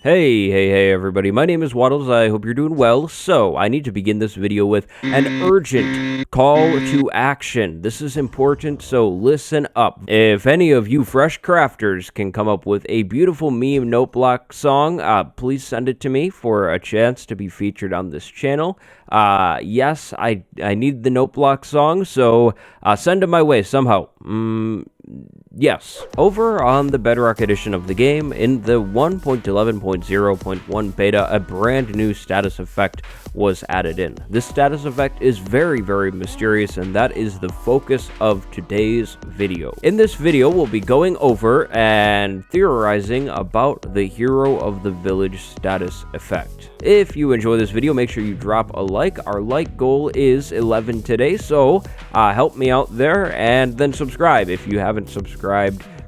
Hey everybody, my name is Waddles, I hope you're doing well. So, I need to begin this video with an urgent call to action. This is important, so listen up. If any of you fresh crafters can come up with a beautiful meme note block song, please send it to me for a chance to be featured on this channel. Yes, I need the note block song, so send it my way somehow. Yes. Over on the Bedrock edition of the game, in the 1.11.0.1 beta, a brand new status effect was added in. This status effect is very mysterious, and that is the focus of today's video. In this video, we'll be going over and theorizing about the Hero of the Village status effect. If you enjoy this video, make sure you drop a like. Our like goal is 11 today, so help me out there, and then subscribe if you haven't subscribed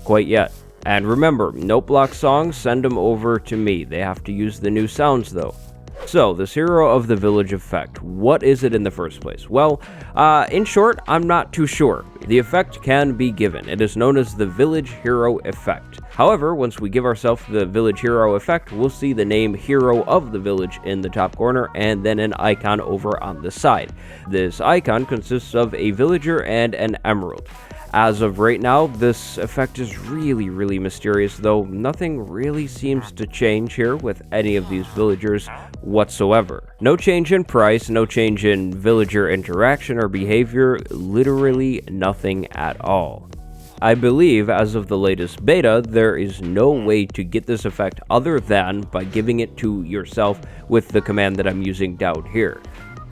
quite yet. And remember, note block songs, send them over to me. They have to use the new sounds though. So, this Hero of the Village effect, what is it in the first place? Well, in short, I'm not too sure. The effect can be given. It is known as the Village Hero effect. However, once we give ourselves the Village Hero effect, we'll see the name Hero of the Village in the top corner and then an icon over on the side. This icon consists of a villager and an emerald. As of right now, this effect is really mysterious, though nothing really seems to change here with any of these villagers whatsoever. No change in price, no change in villager interaction or behavior, literally nothing at all. I believe, as of the latest beta, there is no way to get this effect other than by giving it to yourself with the command that I'm using down here.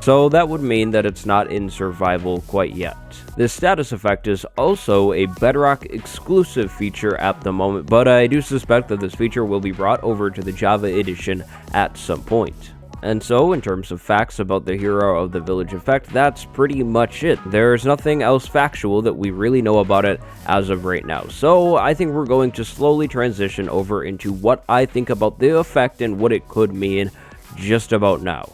So that would mean that it's not in survival quite yet. This status effect is also a Bedrock exclusive feature at the moment, but I do suspect that this feature will be brought over to the Java edition at some point. And so, in terms of facts about the Hero of the Village effect, that's pretty much it. There's nothing else factual that we really know about it as of right now. So, I think we're going to slowly transition over into what I think about the effect and what it could mean just about now.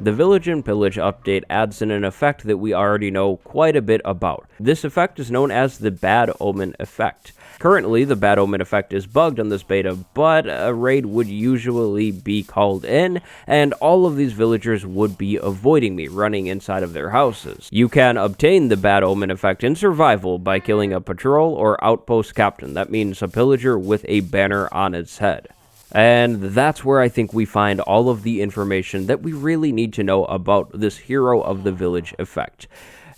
The Village and Pillage update adds in an effect that we already know quite a bit about. This effect is known as the Bad Omen effect. Currently, the Bad Omen effect is bugged on this beta, but a raid would usually be called in, and all of these villagers would be avoiding me, running inside of their houses. You can obtain the Bad Omen effect in survival by killing a patrol or outpost captain. That means a pillager with a banner on its head. And that's where I think we find all of the information that we really need to know about this Hero of the Village effect.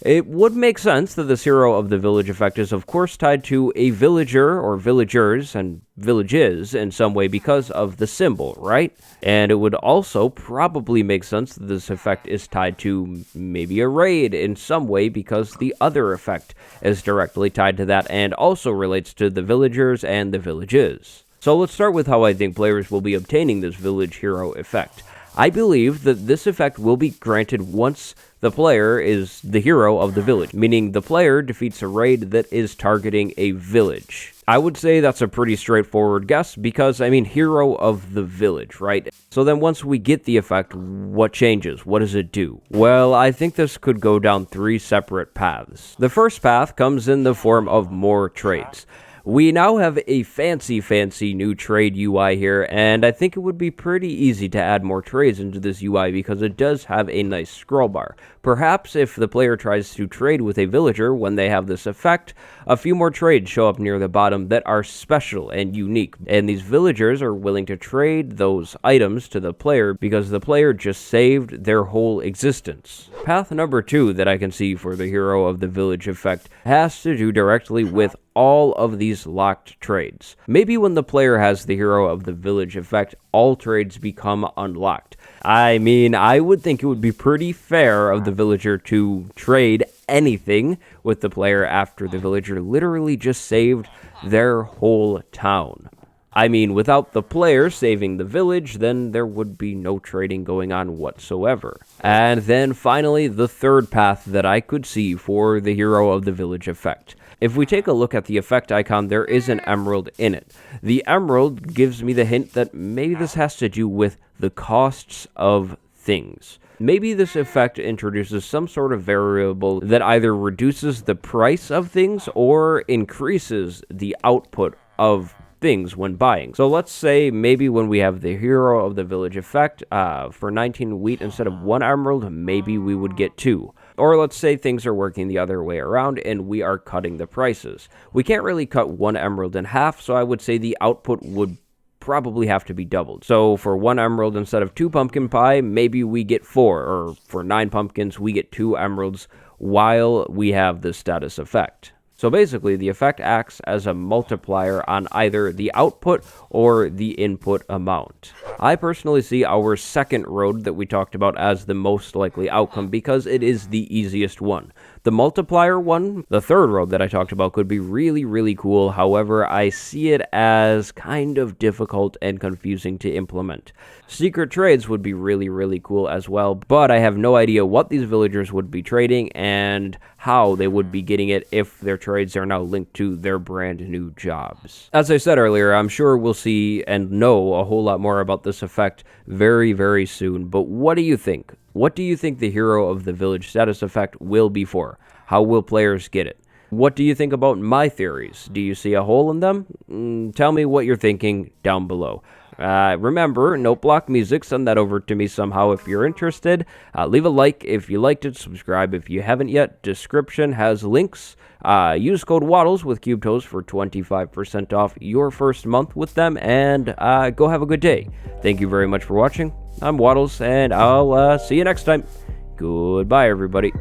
It would make sense that this Hero of the Village effect is of course tied to a villager or villagers and villages in some way because of the symbol, right? And it would also probably make sense that this effect is tied to maybe a raid in some way because the other effect is directly tied to that and also relates to the villagers and the villages. So let's start with how I think players will be obtaining this Village Hero effect. I believe that this effect will be granted once the player is the hero of the village, meaning the player defeats a raid that is targeting a village. I would say that's a pretty straightforward guess because, hero of the village, right? So then once we get the effect, what changes? What does it do? Well, I think this could go down three separate paths. The first path comes in the form of more trades. We now have a fancy new trade UI here, and I think it would be pretty easy to add more trades into this UI because it does have a nice scroll bar. Perhaps if the player tries to trade with a villager when they have this effect, a few more trades show up near the bottom that are special and unique, and these villagers are willing to trade those items to the player because the player just saved their whole existence. Path number 2 that I can see for the Hero of the Village effect has to do directly with all of these locked trades. Maybe when the player has the Hero of the Village effect, all trades become unlocked. I would think it would be pretty fair of the villager to trade anything with the player after the villager literally just saved their whole town. Without the player saving the village, then there would be no trading going on whatsoever. And then finally, the third path that I could see for the Hero of the Village effect. If we take a look at the effect icon, there is an emerald in it. The emerald gives me the hint that maybe this has to do with the costs of things. Maybe this effect introduces some sort of variable that either reduces the price of things or increases the output of things when buying. So let's say maybe when we have the hero of the village effect, for 19 wheat instead of 1 emerald, maybe we would get 2. Or let's say things are working the other way around and we are cutting the prices. We can't really cut 1 emerald in half, so I would say the output would probably have to be doubled. So for 1 emerald instead of 2 pumpkin pie, maybe we get 4, or for 9 pumpkins, we get 2 emeralds while we have the status effect. So basically, the effect acts as a multiplier on either the output or the input amount. I personally see our second road that we talked about as the most likely outcome because it is the easiest one. The multiplier one, the third road that I talked about, could be really, really cool. However, I see it as kind of difficult and confusing to implement. Secret trades would be really, really cool as well, but I have no idea what these villagers would be trading and how they would be getting it if their trades are now linked to their brand new jobs. As I said earlier, I'm sure we'll see and know a whole lot more about this effect very, very soon, but what do you think? What do you think the hero of the village status effect will be for? How will players get it? What do you think about my theories? Do you see a hole in them? Tell me what you're thinking down below. Remember, Note Block Music, send that over to me somehow if you're interested. Leave a like if you liked it, subscribe if you haven't yet. Description has links. Use code Waddles with Cube Toes for 25% off your first month with them, and go have a good day. Thank you very much for watching. I'm Waddles, and I'll see you next time. Goodbye, everybody.